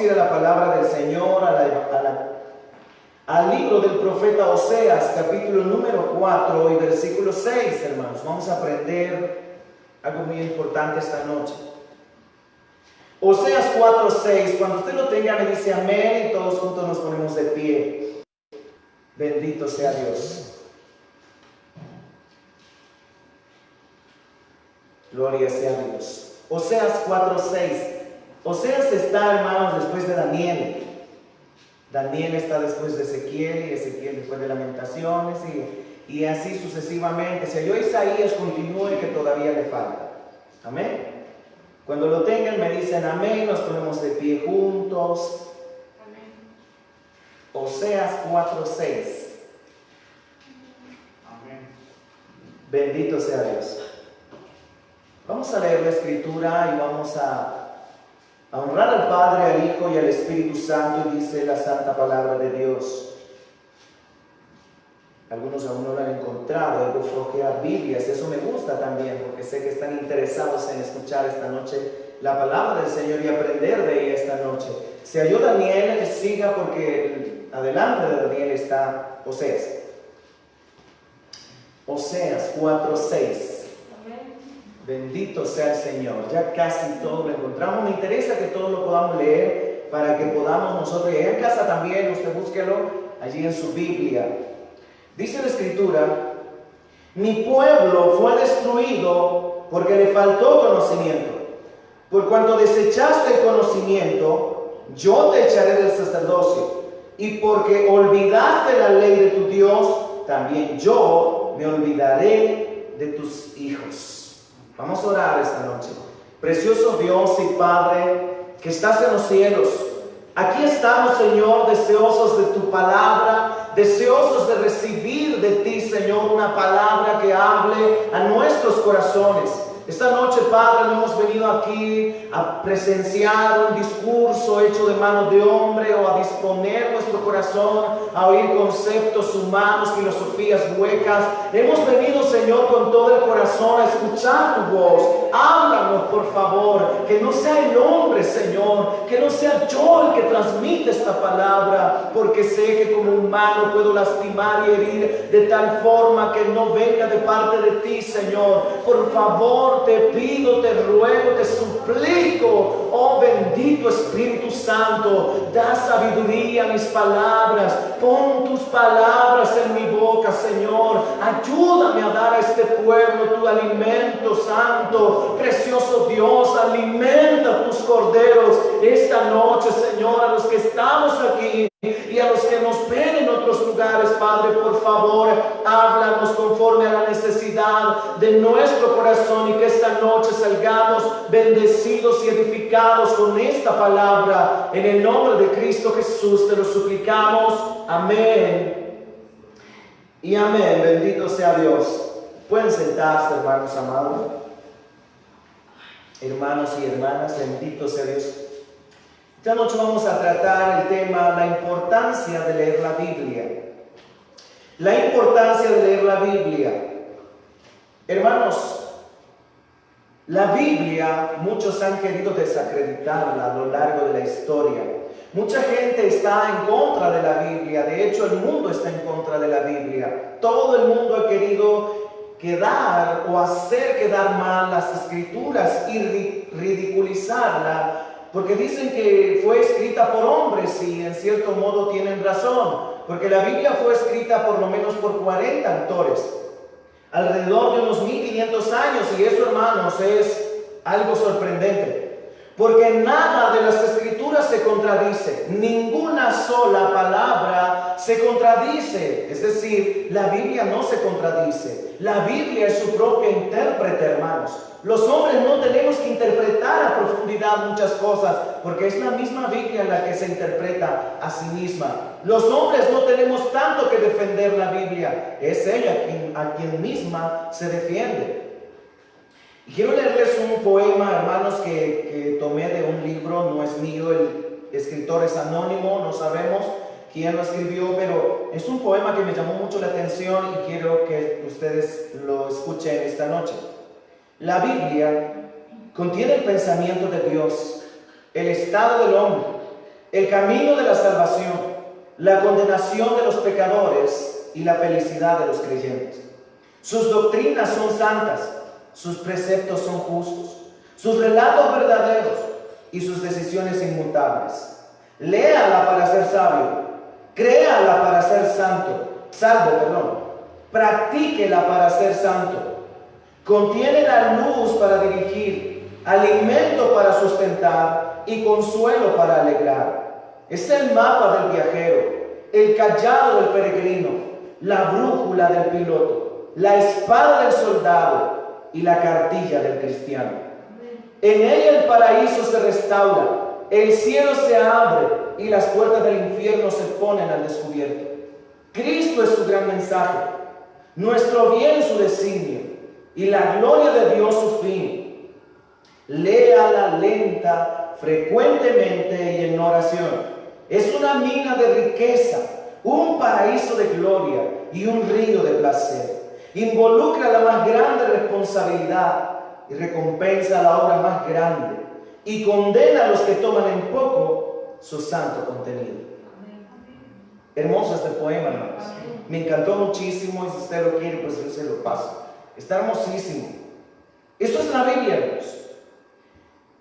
a ir a la palabra del Señor, al libro del profeta Oseas, capítulo número 4 y versículo 6, hermanos. Vamos a aprender algo muy importante esta noche. Oseas 4, 6, cuando usted lo tenga me dice amén y todos juntos nos ponemos de pie. Bendito sea Dios. Gloria sea a Dios. Oseas 4, 6. Oseas está, hermanos, después de Daniel. Daniel está después de Ezequiel y Ezequiel después de Lamentaciones y así sucesivamente. Si yo Isaías continúe que todavía le falta. Amén. Cuando lo tengan me dicen amén, nos ponemos de pie juntos. Amén. Oseas 4, 6. Amén. Bendito sea Dios. Vamos a leer la escritura y vamos a honrar al Padre, al Hijo y al Espíritu Santo, y dice la santa palabra de Dios. Algunos aún no lo han encontrado, hay que flojear Biblias, eso me gusta también, porque sé que están interesados en escuchar esta noche la palabra del Señor y aprender de ella esta noche. Si halló Daniel, que siga, porque adelante de Daniel está Oseas. Oseas 4, 6. Bendito sea el Señor. Ya casi todo lo encontramos. Me interesa que todos lo podamos leer para que podamos nosotros, y en casa también, usted búsquelo allí en su Biblia. Dice la Escritura: mi pueblo fue destruido porque le faltó conocimiento. Por cuanto desechaste el conocimiento, yo te echaré del sacerdocio. Y porque olvidaste la ley de tu Dios, también yo me olvidaré de tus hijos. Vamos a orar esta noche. Precioso Dios y Padre que estás en los cielos, aquí estamos, Señor, deseosos de tu palabra, deseosos de recibir de ti, Señor, una palabra que hable a nuestros corazones. Esta noche, Padre, no hemos venido aquí a presenciar un discurso hecho de mano de hombre o a disponer nuestro corazón a oír conceptos humanos, filosofías huecas. Hemos venido, Señor, con todo el corazón a escuchar tu voz. Háblanos, por favor, que no sea el hombre, Señor, que no sea yo el que transmite esta palabra, porque sé que como humano puedo lastimar y herir de tal forma que no venga de parte de ti, Señor. Por favor, te pido, te ruego, te suplico, oh bendito Espíritu Santo, da sabiduría a mis palabras, pon tus palabras en mi boca, Señor. Ayúdame a dar a este pueblo tu alimento santo. Precioso Dios, alimenta tus corderos esta noche, Señor, a los que estamos aquí y a los que nos ven en otros lugares. Padre, por favor, háblanos conforme a la necesidad de nuestro corazón, y que esta noche salgamos bendecidos y edificados con esta palabra. En el nombre de Cristo Jesús te lo suplicamos. Amén y amén. Bendito sea Dios. Pueden sentarse, hermanos amados, hermanos y hermanas. Bendito sea Dios. Esta noche vamos a tratar el tema, la importancia de leer la Biblia. La importancia de leer la Biblia. Hermanos, la Biblia, muchos han querido desacreditarla a lo largo de la historia. Mucha gente está en contra de la Biblia. De hecho, el mundo está en contra de la Biblia. Todo el mundo ha querido quedar o hacer quedar mal las Escrituras y ridiculizarla, porque dicen que fue escrita por hombres, y en cierto modo tienen razón, porque la Biblia fue escrita por lo menos por 40 autores, alrededor de unos 1500 años, y eso, hermanos, es algo sorprendente, porque nada de las Escrituras se contradice, ninguna sola palabra se contradice. Es decir, la Biblia no se contradice, la Biblia es su propia intérprete, hermanos. Los hombres no tenemos que interpretar a profundidad muchas cosas, porque es la misma Biblia la que se interpreta a sí misma. Los hombres no tenemos tanto que defender la Biblia, es ella a quien misma se defiende. Y quiero leerles un poema, hermanos, que tomé de un libro, no es mío, el escritor es anónimo, no sabemos quién lo escribió, pero es un poema que me llamó mucho la atención y quiero que ustedes lo escuchen esta noche. La Biblia contiene el pensamiento de Dios, el estado del hombre, el camino de la salvación, la condenación de los pecadores y la felicidad de los creyentes. Sus doctrinas son santas, sus preceptos son justos, sus relatos verdaderos y sus decisiones inmutables. Léala para ser sabio, créala para ser salvo, practíquela para ser santo. Contiene la luz para dirigir, alimento para sustentar y consuelo para alegrar. Es el mapa del viajero, el cayado del peregrino, la brújula del piloto, la espada del soldado y la cartilla del cristiano. En ella el paraíso se restaura, el cielo se abre y las puertas del infierno se ponen al descubierto. Cristo es su gran mensaje, nuestro bien su designio y la gloria de Dios su fin. Léala lenta, frecuentemente y en oración. Es una mina de riqueza, un paraíso de gloria y un río de placer. Involucra la más grande responsabilidad y recompensa la obra más grande y condena a los que toman en poco su santo contenido. Hermoso este poema, hermanos. Me encantó muchísimo y si usted lo quiere, pues yo se lo paso. Está hermosísimo. Esto es la Biblia, hermanos.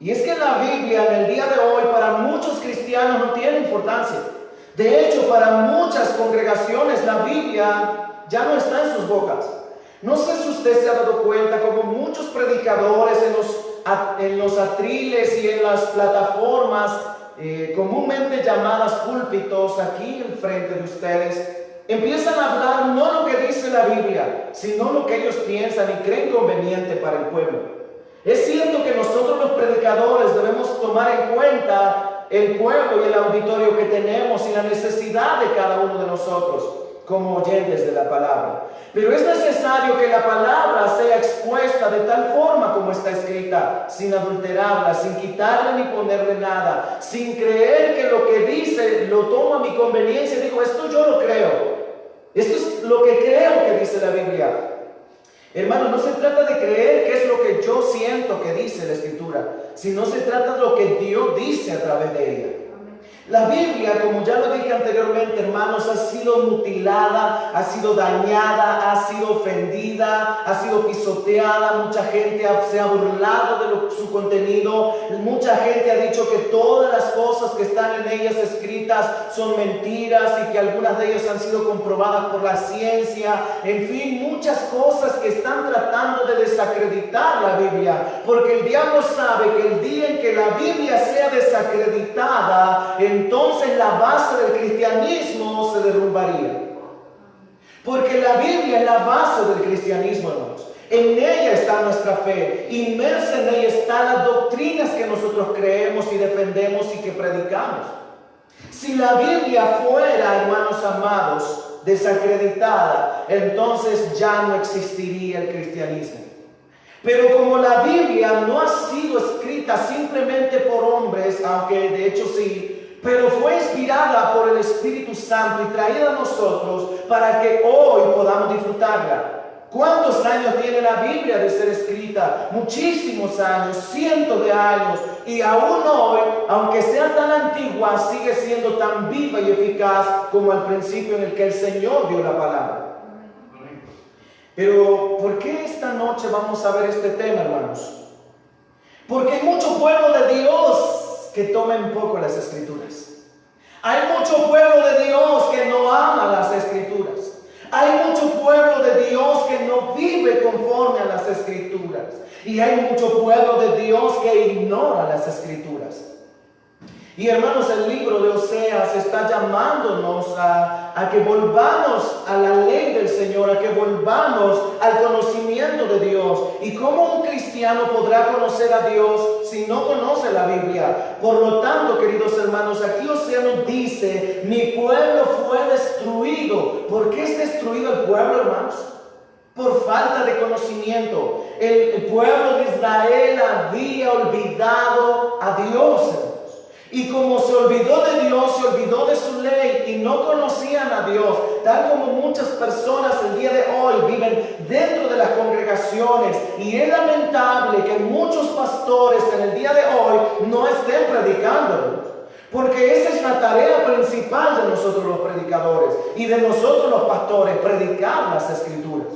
Y es que la Biblia en el día de hoy para muchos cristianos no tiene importancia. De hecho, para muchas congregaciones la Biblia ya no está en sus bocas. No sé si usted se ha dado cuenta como muchos predicadores en los atriles y en las plataformas comúnmente llamadas púlpitos aquí enfrente de ustedes, empiezan a hablar no lo que dice la Biblia, sino lo que ellos piensan y creen conveniente para el pueblo. Es cierto que nosotros los predicadores debemos tomar en cuenta el pueblo y el auditorio que tenemos y la necesidad de cada uno de nosotros como oyentes de la palabra. Pero es necesario que la palabra sea expuesta de tal forma como está escrita, sin adulterarla, sin quitarle ni ponerle nada, sin creer que lo que dice lo tomo a mi conveniencia y digo, esto yo lo creo. Esto es lo que creo que dice la Biblia. Hermano, no se trata de creer qué es lo que yo siento que dice la Escritura, sino se trata de lo que Dios dice a través de ella. La Biblia, como ya lo dije anteriormente, hermanos, ha sido mutilada, ha sido dañada, ha sido ofendida, ha sido pisoteada. Mucha gente se ha burlado de su contenido. Mucha gente ha dicho que todas las cosas que están en ellas escritas son mentiras y que algunas de ellas han sido comprobadas por la ciencia. En fin, muchas cosas que están tratando de desacreditar la Biblia, porque el diablo sabe que el día en que la Biblia sea desacreditada, entonces la base del cristianismo se derrumbaría. Porque la Biblia es la base del cristianismo, hermanos. En ella está nuestra fe. Inmersa en ella están las doctrinas que nosotros creemos y defendemos y que predicamos. Si la Biblia fuera, hermanos amados, desacreditada, entonces ya no existiría el cristianismo. Pero como la Biblia no ha sido escrita simplemente por hombres, aunque de hecho sí, pero fue inspirada por el Espíritu Santo y traída a nosotros para que hoy podamos disfrutarla. ¿Cuántos años tiene la Biblia de ser escrita? Muchísimos años, cientos de años. Y aún hoy, aunque sea tan antigua, sigue siendo tan viva y eficaz como al principio en el que el Señor dio la palabra. Pero, ¿por qué esta noche vamos a ver este tema, hermanos? Porque hay mucho pueblo de Dios que toma en poco las Escrituras. Hay mucho pueblo de Dios que no ama las Escrituras. Hay mucho pueblo de Dios que no vive conforme a las Escrituras. Y hay mucho pueblo de Dios que ignora las Escrituras. Y hermanos, el libro de Oseas está llamándonos a que volvamos a la ley del Señor, a que volvamos al conocimiento de Dios. ¿Y cómo un cristiano podrá conocer a Dios si no conoce la Biblia? Por lo tanto, queridos hermanos, aquí Oseas nos dice, mi pueblo fue destruido. ¿Por qué es destruido el pueblo, hermanos? Por falta de conocimiento. El pueblo de Israel había olvidado a Dios, hermanos. Y como se olvidó de Dios, se olvidó de su ley y no conocían a Dios, tal como muchas personas el día de hoy viven dentro de las congregaciones. Y es lamentable que muchos pastores en el día de hoy no estén predicando. Porque esa es la tarea principal de nosotros los predicadores y de nosotros los pastores, predicar las Escrituras.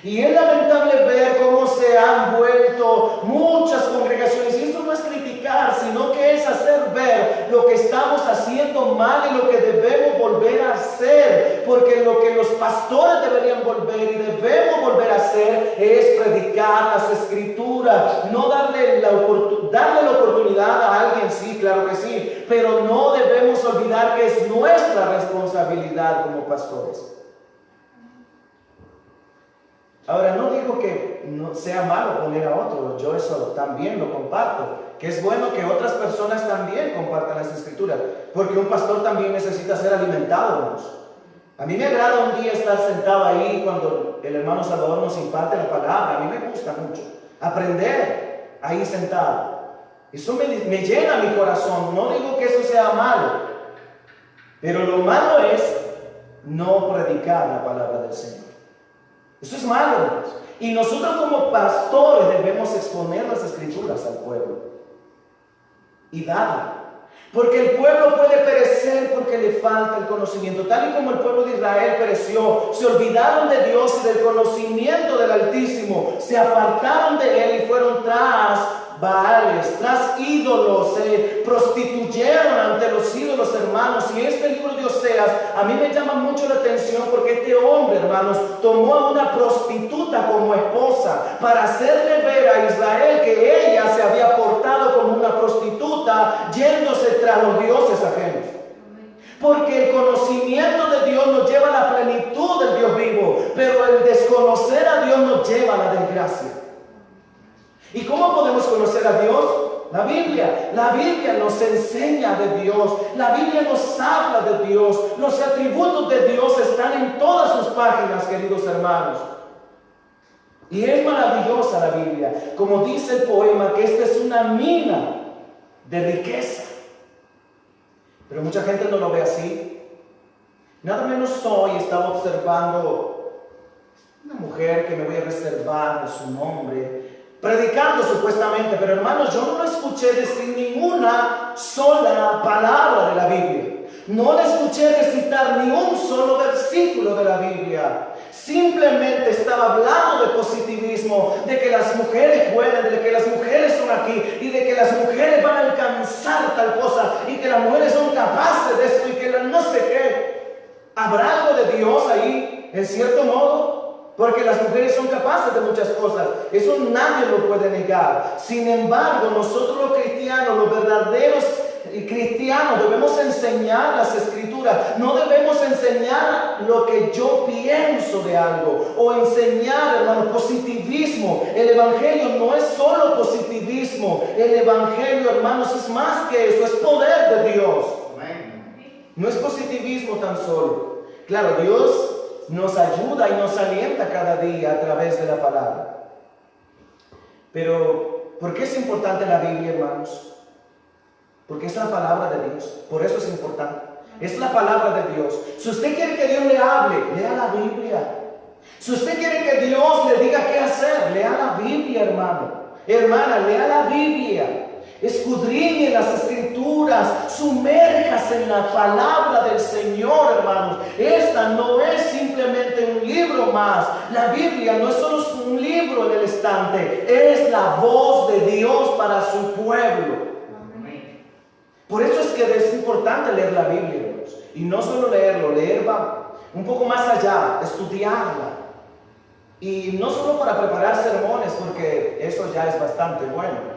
Y es lamentable ver cómo se han vuelto muchas congregaciones, y esto no es criticar, sino que es hacer ver lo que estamos haciendo mal y lo que debemos volver a hacer, porque lo que los pastores deberían volver y debemos volver a hacer es predicar las Escrituras, no darle la oportunidad a alguien, sí, claro que sí, pero no debemos olvidar que es nuestra responsabilidad como pastores. Ahora, no digo que no sea malo poner a otros, yo eso también lo comparto, que es bueno que otras personas también compartan las Escrituras, porque un pastor también necesita ser alimentado, hermanos. A mí me agrada un día estar sentado ahí cuando el hermano Salvador nos imparte la palabra, a mí me gusta mucho aprender ahí sentado. Eso me llena mi corazón, no digo que eso sea malo, pero lo malo es no predicar la palabra del Señor. Eso es malo, hermanos. Y nosotros como pastores debemos exponer las Escrituras al pueblo y darla. Porque el pueblo puede perecer porque le falta el conocimiento. Tal y como el pueblo de Israel pereció, se olvidaron de Dios y del conocimiento del Altísimo. Se apartaron de Él y fueron tras Baales, tras ídolos, se prostituyeron ante los ídolos, hermanos. Y este libro de Oseas a mí me llama mucho la atención porque este hombre, hermanos, tomó a una prostituta como esposa para hacerle ver a Israel que ella se había portado como una prostituta, yéndose tras los dioses ajenos. Porque el conocimiento de Dios nos lleva a la plenitud del Dios vivo, pero el desconocer a Dios nos lleva a la desgracia. ¿Y cómo podemos conocer a Dios? La Biblia nos enseña de Dios, la Biblia nos habla de Dios, los atributos de Dios están en todas sus páginas, queridos hermanos. Y es maravillosa la Biblia, como dice el poema, que esta es una mina de riqueza. Pero mucha gente no lo ve así. Nada menos hoy estaba observando una mujer que me voy a reservar de su nombre, predicando supuestamente, pero hermanos, yo no lo escuché decir ninguna sola palabra de la Biblia. No le escuché recitar ni un solo versículo de la Biblia. Simplemente estaba hablando de positivismo, de que las mujeres pueden, de que las mujeres son aquí y de que las mujeres van a alcanzar tal cosa y que las mujeres son capaces de esto y que no sé qué. ¿Habrá algo de Dios ahí, en cierto modo? Porque las mujeres son capaces de muchas cosas. Eso nadie lo puede negar. Sin embargo, nosotros los cristianos, los verdaderos cristianos, debemos enseñar las Escrituras. No debemos enseñar lo que yo pienso de algo o enseñar, hermano, positivismo. El Evangelio no es solo positivismo. El Evangelio, hermanos, es más que eso. Es poder de Dios. No es positivismo tan solo. Claro, Dios nos ayuda y nos alienta cada día a través de la palabra. Pero, ¿por qué es importante la Biblia, hermanos? Porque es la palabra de Dios. Por eso es importante. Es la palabra de Dios. Si usted quiere que Dios le hable, lea la Biblia. Si usted quiere que Dios le diga qué hacer, lea la Biblia, hermano. Hermana, lea la Biblia. Escudriñe las Escrituras, sumérjase en la palabra del Señor, hermanos. Esta no es simplemente un libro más. La Biblia no es solo un libro en el estante, es la voz de Dios para su pueblo. Por eso es que es importante leer la Biblia, hermanos. Y no solo leerlo, leer va un poco más allá, estudiarla. Y no solo para preparar sermones, porque eso ya es bastante bueno,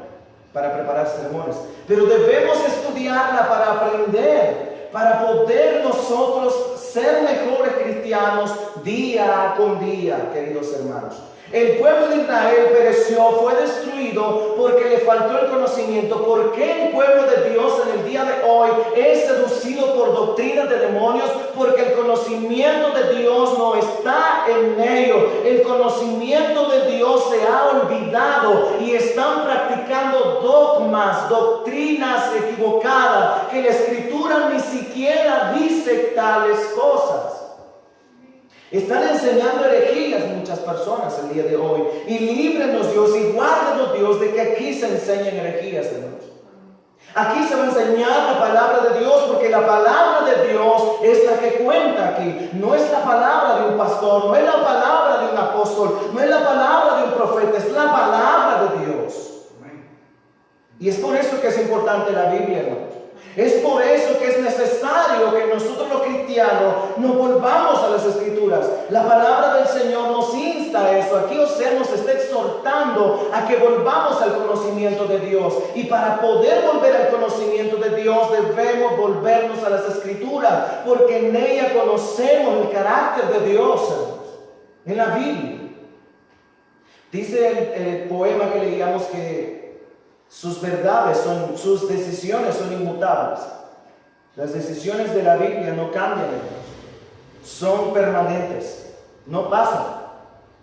para preparar sermones, pero debemos estudiarla para aprender, para poder nosotros ser mejores cristianos día con día, queridos hermanos. El pueblo de Israel pereció, fue destruido porque le faltó el conocimiento. ¿Por qué el pueblo de Dios en el día de hoy es seducido por doctrinas de demonios? Porque el conocimiento de Dios no está en ellos. El conocimiento de Dios se ha olvidado y están practicando dogmas, doctrinas equivocadas, que la Escritura ni siquiera dice tales cosas. Están enseñando herejías muchas personas el día de hoy. Y líbrenos Dios y guárdenos Dios de que aquí se enseñen herejías, hermanos. Aquí se va a enseñar la palabra de Dios, porque la palabra de Dios es la que cuenta aquí. No es la palabra de un pastor, no es la palabra de un apóstol, no es la palabra de un profeta, es la palabra de Dios. Y es por eso que es importante la Biblia, hermanos. Es por eso que es necesario que nosotros los cristianos nos volvamos a las Escrituras. La palabra del Señor nos insta a eso. Aquí Osea nos está exhortando a que volvamos al conocimiento de Dios. Y para poder volver al conocimiento de Dios debemos volvernos a las Escrituras, porque en ella conocemos el carácter de Dios, hermanos, en la Biblia. Dice el poema que leíamos que sus verdades sus decisiones son inmutables. Las decisiones de la Biblia no cambian, son permanentes, no pasan.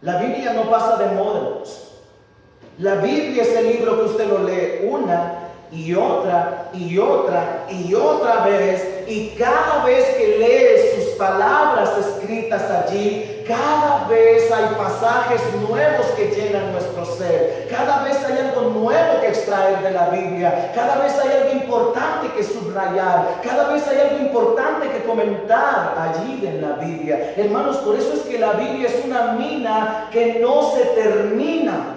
La Biblia no pasa de moda. La Biblia es el libro que usted lo lee una y otra y otra y otra vez, y cada vez que lee sus palabras escritas allí, cada vez hay pasajes nuevos que llenan nuestro ser, cada vez hay algo nuevo que extraer de la Biblia, cada vez hay algo importante que subrayar, cada vez hay algo importante que comentar allí en la Biblia. Hermanos, por eso es que la Biblia es una mina que no se termina.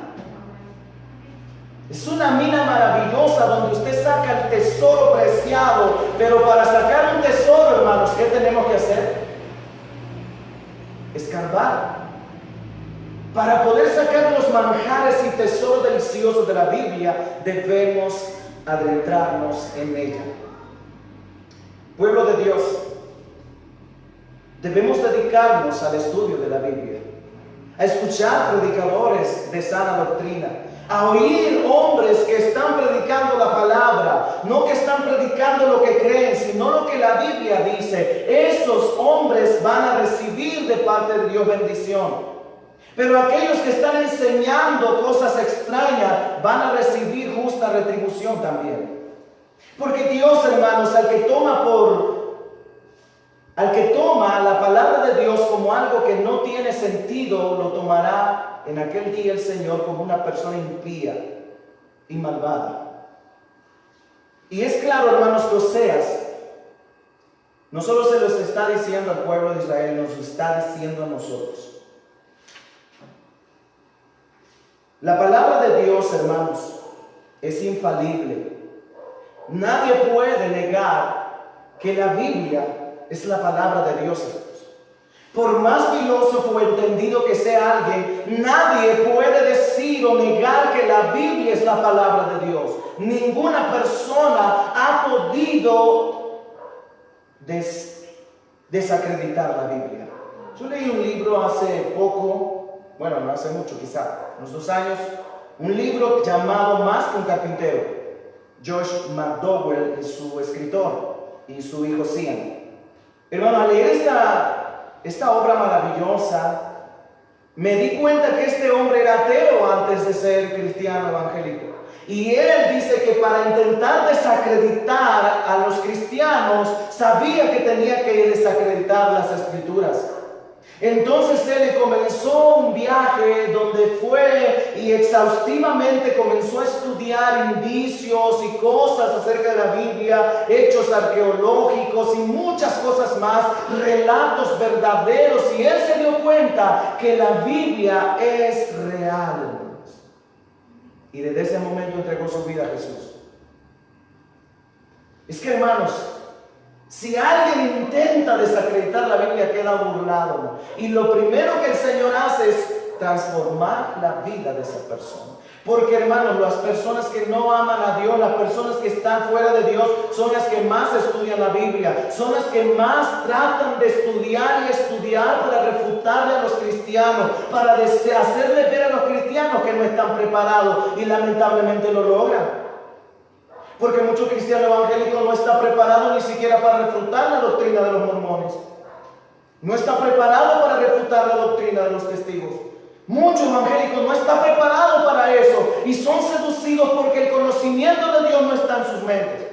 Es una mina maravillosa donde usted saca el tesoro preciado, pero para sacar un tesoro, hermanos, ¿qué tenemos que hacer? Escarbar. Para poder sacar los manjares y tesoros deliciosos de la Biblia, debemos adentrarnos en ella. Pueblo de Dios, debemos dedicarnos al estudio de la Biblia, a escuchar predicadores de sana doctrina, a oír hombres que están predicando la palabra, no que están predicando lo que creen, sino lo que la Biblia dice. Esos hombres van a recibir de parte de Dios bendición. Pero aquellos que están enseñando cosas extrañas van a recibir justa retribución también. Porque Dios, hermanos, al que toma la palabra de Dios como algo que no tiene sentido, lo tomará en aquel día el Señor como una persona impía y malvada. Y es claro, hermanos, que Oseas no solo se los está diciendo al pueblo de Israel, nos lo está diciendo a nosotros. La palabra de Dios, hermanos, es infalible. Nadie puede negar que la Biblia es la palabra de Dios. Por más filósofo o entendido que sea alguien, nadie puede decir o negar que la Biblia es la palabra de Dios. Ninguna persona ha podido desacreditar la Biblia. Yo leí un libro hace poco, bueno, no hace mucho, quizá unos 2 años, un libro llamado Más que un carpintero. Josh McDowell es su escritor y su hijo Cian. Hermano, al leer esta obra maravillosa, me di cuenta que este hombre era ateo antes de ser cristiano evangélico. Y él dice que para intentar desacreditar a los cristianos, sabía que tenía que desacreditar las Escrituras. Entonces él comenzó un viaje donde fue y exhaustivamente comenzó a estudiar indicios y cosas acerca de la Biblia, hechos arqueológicos y muchas cosas más, relatos verdaderos, y él se dio cuenta que la Biblia es real. Y desde ese momento entregó su vida a Jesús. Es que, hermanos, si alguien intenta desacreditar la Biblia, queda burlado, ¿no? Y lo primero que el Señor hace es transformar la vida de esa persona. Porque, hermanos, las personas que no aman a Dios, las personas que están fuera de Dios, son las que más estudian la Biblia, son las que más tratan de estudiar y estudiar para refutarle a los cristianos, para hacerle ver a los cristianos que no están preparados, y lamentablemente lo logran. Porque muchos cristianos evangélicos no está preparado ni siquiera para refutar la doctrina de los mormones. No está preparado para refutar la doctrina de los testigos. Muchos evangélicos no están preparados para eso y son seducidos porque el conocimiento de Dios no está en sus mentes.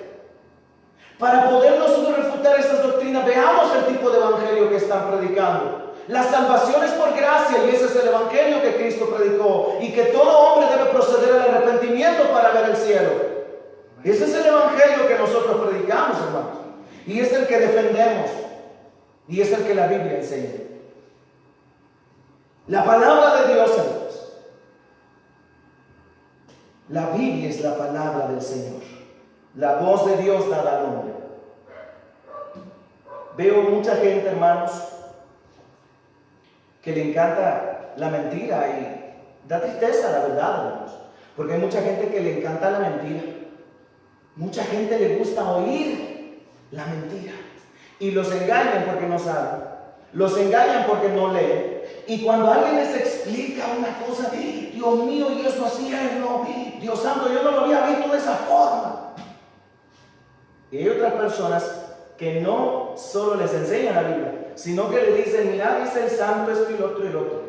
Para poder nosotros refutar esas doctrinas, veamos el tipo de evangelio que están predicando. La salvación es por gracia, y ese es el evangelio que Cristo predicó, y que todo hombre debe proceder al arrepentimiento para ver el cielo. Ese es el evangelio que nosotros predicamos, hermanos. Y es el que defendemos. Y es el que la Biblia enseña. La palabra de Dios, hermanos. La Biblia es la palabra del Señor. La voz de Dios dada al hombre. Veo mucha gente, hermanos, que le encanta la mentira y da tristeza, la verdad, hermanos. Porque hay mucha gente que le encanta la mentira. Mucha gente le gusta oír la mentira. Y los engañan porque no saben. Los engañan porque no leen. Y cuando alguien les explica una cosa, Dios mío, y eso así es, no, Dios santo, yo no lo había visto de esa forma. Y hay otras personas que no solo les enseñan la Biblia, sino que le dicen, mira, dice el santo esto y lo otro y lo otro.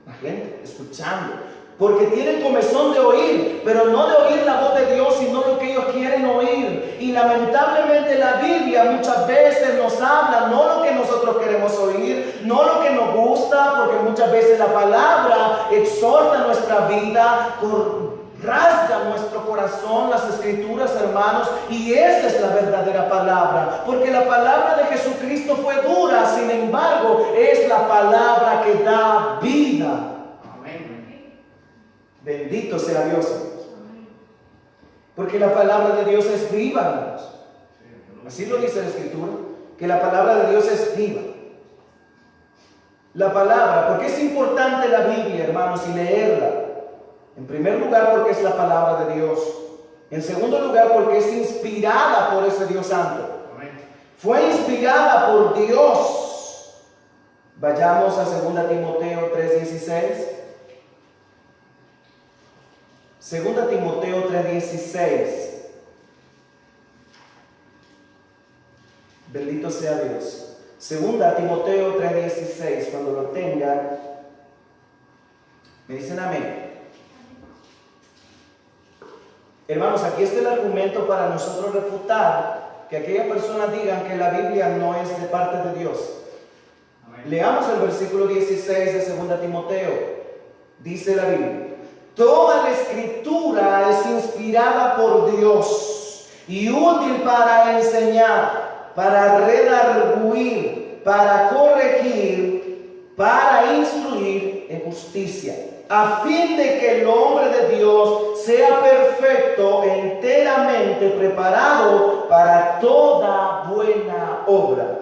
La gente escuchando, porque tienen comezón de oír, pero no de oír la voz de Dios, sino lo que ellos quieren oír. Y lamentablemente la Biblia muchas veces nos habla no lo que nosotros queremos oír, no lo que nos gusta, porque muchas veces la palabra exhorta nuestra vida, rasga nuestro corazón, las escrituras, hermanos, y esa es la verdadera palabra, porque la palabra de Jesucristo fue dura, sin embargo, es la palabra que da vida. Amén. Bendito sea Dios, porque la palabra de Dios es viva, hermanos. Así lo dice la escritura, que la palabra de Dios es viva. La palabra, porque es importante la Biblia, hermanos, y leerla. En primer lugar, porque es la palabra de Dios. En segundo lugar, porque es inspirada por ese Dios Santo. Fue inspirada por Dios. Vayamos a 2 Timoteo 3:16. 2 Timoteo 3:16. Bendito sea Dios. 2 Timoteo 3:16. Cuando lo tengan, me dicen amén. Hermanos, aquí está el argumento para nosotros refutar que aquellas personas digan que la Biblia no es de parte de Dios. Amén. Leamos el versículo 16 de 2 Timoteo. Dice la Biblia: toda la escritura es inspirada por Dios y útil para enseñar, para redarguir, para corregir, para instruir en justicia, a fin de que el hombre de Dios sea perfecto, enteramente preparado para toda buena obra.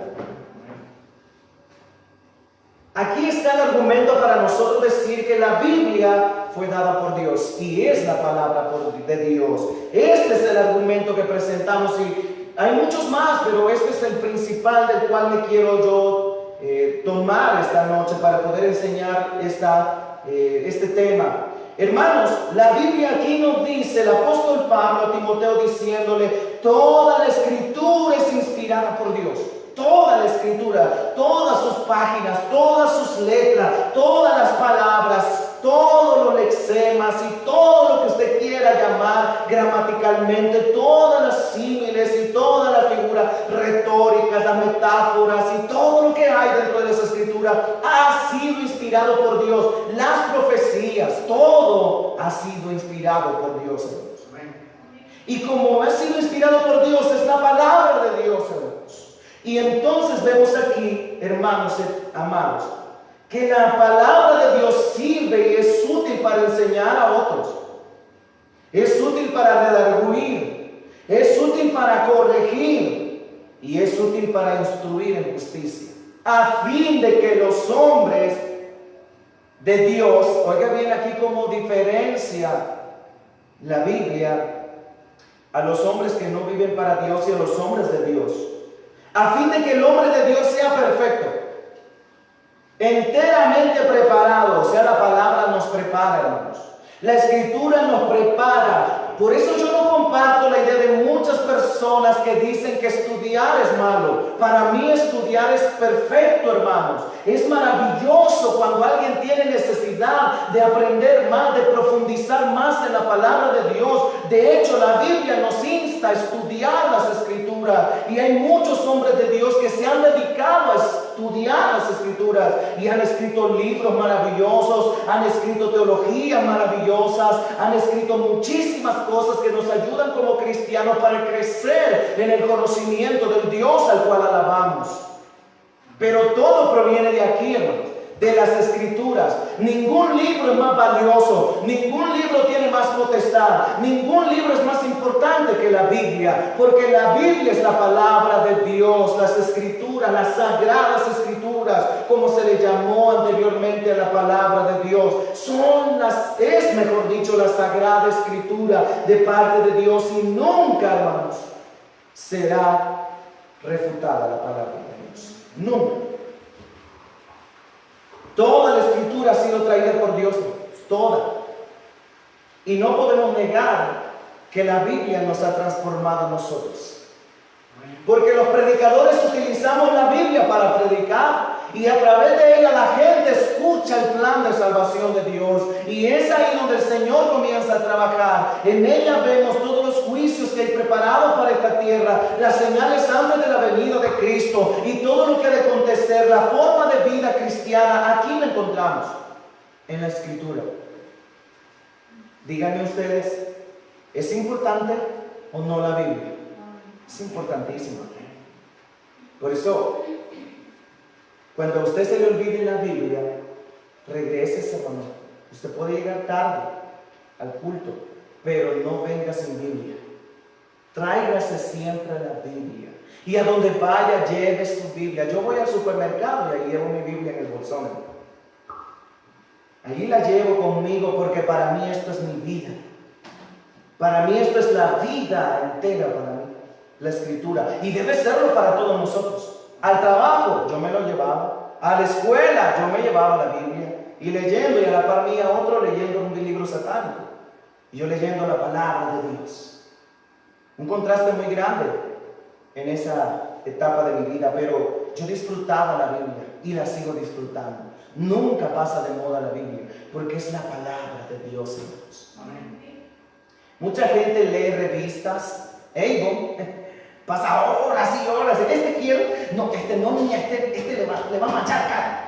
Aquí está el argumento para nosotros decir que la Biblia fue dada por Dios y es la palabra de Dios. Este es el argumento que presentamos y hay muchos más, pero este es el principal del cual me quiero yo tomar esta noche para poder enseñar este tema. Hermanos, la Biblia aquí nos dice, el apóstol Pablo a Timoteo diciéndole, toda la escritura es inspirada por Dios. Toda la escritura, todas sus páginas, todas sus letras, todas las palabras, todos los lexemas y todo lo que usted quiera llamar gramaticalmente, todas las símiles y todas las figuras retóricas, las metáforas y todo lo que hay dentro de esa escritura ha sido inspirado por Dios. Las profecías, todo ha sido inspirado por Dios, hermanos. Y como ha sido inspirado por Dios, es la palabra de Dios, hermanos. Y entonces vemos aquí, hermanos, amados, que la palabra de Dios sirve y es útil para enseñar a otros. Es útil para redarguir, es útil para corregir y es útil para instruir en justicia, a fin de que los hombres de Dios, oiga bien aquí cómo diferencia la Biblia a los hombres que no viven para Dios y a los hombres de Dios, a fin de que el hombre de Dios sea perfecto, enteramente preparado. O sea, la palabra nos prepara, hermanos. La escritura nos prepara. Por eso yo no comparto la idea de muchas personas que dicen que estudiar es malo. Para mí estudiar es perfecto, hermanos. Es maravilloso cuando alguien tiene necesidad necesidad de aprender más, de profundizar más en la palabra de Dios. De hecho, la Biblia nos insta a estudiar las Escrituras, y hay muchos hombres de Dios que se han dedicado a estudiar las Escrituras y han escrito libros maravillosos, han escrito teologías maravillosas, han escrito muchísimas cosas que nos ayudan como cristianos para crecer en el conocimiento del Dios al cual alabamos. Pero todo proviene de aquí, hermanos, de las Escrituras. Ningún libro es más valioso, ningún libro tiene más potestad, ningún libro es más importante que la Biblia, porque la Biblia es la palabra de Dios. Las Escrituras, las sagradas Escrituras, como se le llamó anteriormente a la palabra de Dios, es mejor dicho, la sagrada Escritura de parte de Dios, y nunca, hermanos, será refutada la palabra de Dios. Nunca. Toda la Escritura ha sido traída por Dios, toda. Y no podemos negar que la Biblia nos ha transformado a nosotros. Porque los predicadores utilizamos la Biblia para predicar, y a través de ella la gente escucha el plan de salvación de Dios. Y es ahí donde el Señor comienza a trabajar. En ella vemos todos los juicios que hay preparados para esta tierra, las señales antes de la venida de Cristo y todo lo que ha de acontecer, la forma de vida cristiana. Aquí la encontramos en la Escritura. Díganme ustedes, ¿es importante o no la Biblia? Es importantísima. Por eso, cuando a usted se le olvide la Biblia, regrese, hermano. Usted puede llegar tarde al culto, pero no venga sin Biblia. Tráigase siempre la Biblia. Y a donde vaya, lleve su Biblia. Yo voy al supermercado y ahí llevo mi Biblia en el bolsón. Allí la llevo conmigo, porque para mí esto es mi vida. Para mí esto es la vida entera para mí, la Escritura. Y debe serlo para todos nosotros. Al trabajo yo me lo llevaba, a la escuela yo me llevaba la Biblia, y leyendo, y a la par mía otro leyendo un libro satánico, y yo leyendo la palabra de Dios. Un contraste muy grande en esa etapa de mi vida, pero yo disfrutaba la Biblia y la sigo disfrutando. Nunca pasa de moda la Biblia, porque es la palabra de Dios, hermanos. Amén. Mucha gente lee revistas, pasa horas y horas. Este quiero, no, este no, niña, este le va a manchar cara.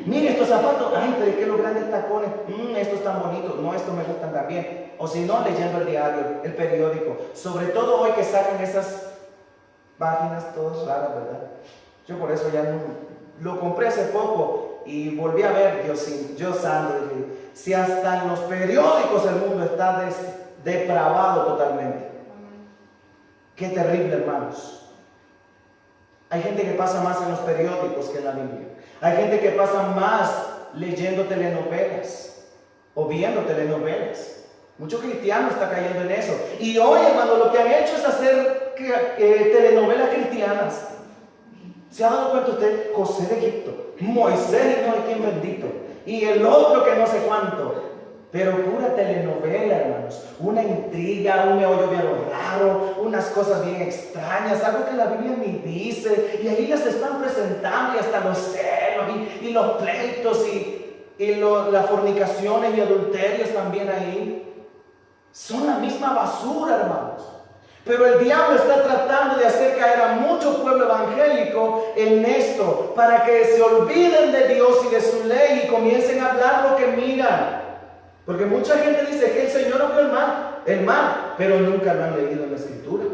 Mire estos zapatos, ay, pero qué los grandes tacones, estos tan bonitos, no, estos me gustan también. O si no, leyendo el diario, el periódico, sobre todo hoy que sacan esas páginas todas raras, ¿verdad? Yo por eso ya no, lo compré hace poco y volví a ver, Dios santo, si hasta en los periódicos el mundo está depravado totalmente. Qué terrible, hermanos. Hay gente que pasa más en los periódicos que en la Biblia. Hay gente que pasa más leyendo telenovelas o viendo telenovelas. Mucho cristiano está cayendo en eso. Y hoy, hermano, lo que han hecho es hacer telenovelas cristianas. ¿Se ha dado cuenta usted? José de Egipto, Moisés y no hay quien bendito, y el otro que no sé cuánto. Pero pura telenovela, hermanos. Una intriga, un meollo bien raro, unas cosas bien extrañas, algo que la Biblia ni dice. Y ahí las están presentando, y hasta los celos y los pleitos y las fornicaciones y adulterios también ahí. Son la misma basura, hermanos. Pero el diablo está tratando de hacer caer a mucho pueblo evangélico en esto, para que se olviden de Dios y de su ley y comiencen a hablar lo que miran. Porque mucha gente dice que el Señor no vio el mal, pero nunca lo han leído en la Escritura.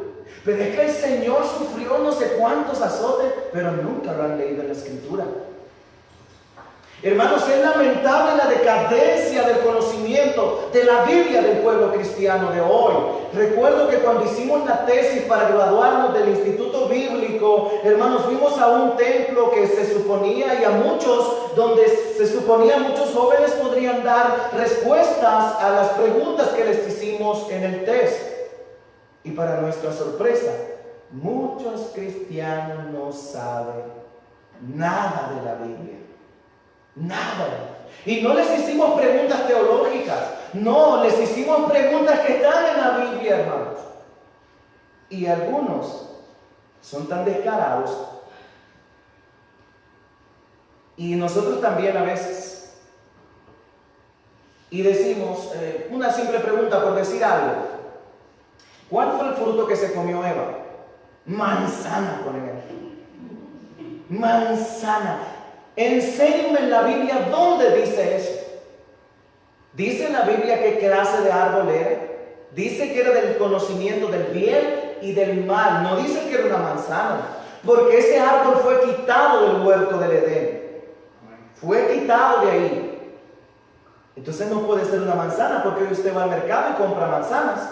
Pero es que el Señor sufrió no sé cuántos azotes, pero nunca lo han leído en la Escritura. Hermanos, es lamentable la decadencia del conocimiento de la Biblia del pueblo cristiano de hoy. Recuerdo que cuando hicimos la tesis para graduarnos del Instituto Bíblico, hermanos, fuimos a un templo que se suponía, y a muchos, donde se suponía muchos jóvenes podrían dar respuestas a las preguntas que les hicimos en el test. Y para nuestra sorpresa, muchos cristianos no saben nada de la Biblia. Nada. Y no les hicimos preguntas teológicas, no, les hicimos preguntas que están en la Biblia, hermanos. Y algunos son tan descarados Y nosotros también a veces. Y decimos, una simple pregunta por decir algo. ¿Cuál fue el fruto que se comió Eva? Manzana, por ejemplo. Manzana. Enséñenme en la Biblia dónde dice eso. ¿Dice en la Biblia qué clase de árbol era? Dice que era del conocimiento del bien y del mal. No dice que era una manzana. Porque ese árbol fue quitado del huerto del Edén. Fue quitado de ahí. Entonces no puede ser una manzana, porque hoy usted va al mercado y compra manzanas.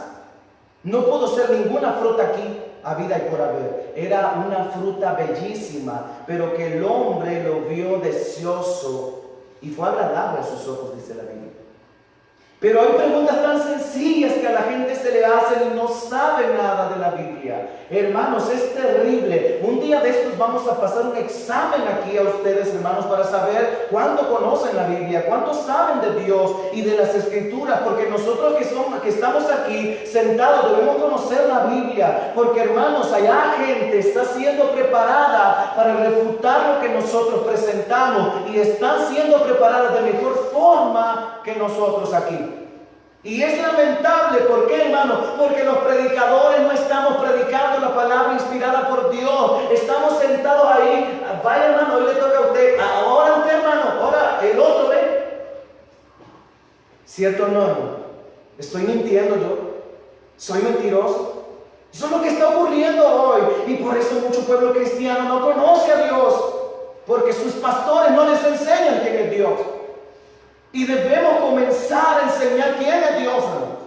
No pudo ser ninguna fruta aquí a vida y por haber. Era una fruta bellísima, pero que el hombre lo vio deseoso y fue agradable a sus ojos, dice la Biblia. Pero hay preguntas tan sencillas que a la gente se le hacen y no sabe nada de la Biblia. Hermanos, es terrible. Un día de estos vamos a pasar un examen aquí a ustedes, hermanos, para saber cuánto conocen la Biblia, cuánto saben de Dios y de las Escrituras. Porque nosotros que estamos aquí sentados debemos conocer la Biblia. Porque, hermanos, allá gente está siendo preparada para refutar lo que nosotros presentamos. Y están siendo preparadas de mejor forma que nosotros aquí. Y es lamentable, ¿por qué, hermano? Porque los predicadores no estamos predicando la palabra inspirada por Dios. Estamos sentados ahí. Vaya, hermano, hoy le toca a usted. Ahora usted, hermano, ahora el otro, ¿ve? ¿Cierto o no, hermano? ¿Estoy mintiendo yo? ¿Soy mentiroso? Eso es lo que está ocurriendo hoy. Y por eso mucho pueblo cristiano no conoce a Dios. Porque sus pastores no les enseñan quién es Dios. Y debemos comenzar a enseñar quién es Dios, hermanos.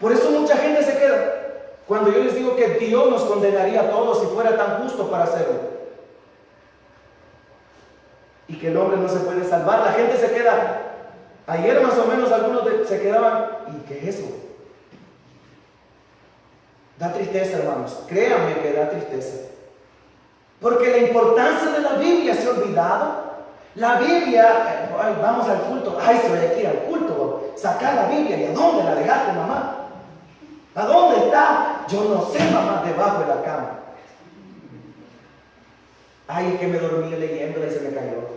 Por eso mucha gente se queda. Cuando yo les digo que Dios nos condenaría a todos si fuera tan justo para hacerlo, y que el hombre no se puede salvar, la gente se queda. Ayer más o menos algunos se quedaban. ¿Y qué es eso? Da tristeza, hermanos. Créanme que da tristeza. Porque la importancia de la Biblia se ha olvidado. La Biblia, ay, vamos al culto, ay, se voy aquí al culto, sacar la Biblia. ¿Y a dónde la dejaste, mamá? ¿A dónde está? Yo no sé, mamá, debajo de la cama. Ay, es que me dormí leyéndola y se me cayó.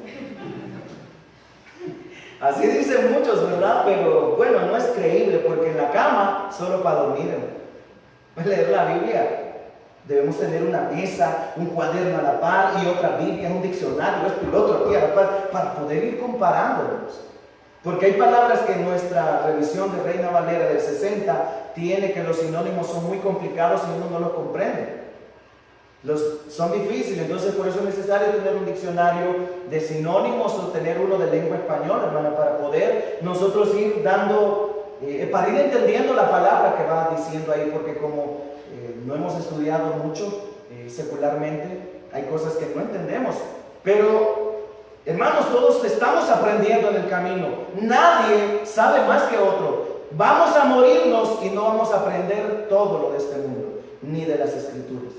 Así dicen muchos, ¿verdad? Pero bueno, no es creíble, porque en la cama solo para dormir, ¿no? Leer la Biblia. Debemos tener una mesa, un cuaderno a la par y otra Biblia, un diccionario, esto y lo otro aquí a la par, para poder ir comparándolos. Porque hay palabras que en nuestra revisión de Reina Valera del 60 tiene que los sinónimos son muy complicados y uno no los comprende. Son difíciles, entonces por eso es necesario tener un diccionario de sinónimos o tener uno de lengua española, hermana, para poder nosotros ir dando, para ir entendiendo la palabra que va diciendo ahí, porque como no hemos estudiado mucho secularmente, hay cosas que no entendemos. Pero, hermanos, todos estamos aprendiendo en el camino. Nadie sabe más que otro. Vamos a morirnos y no vamos a aprender todo lo de este mundo, ni de las Escrituras.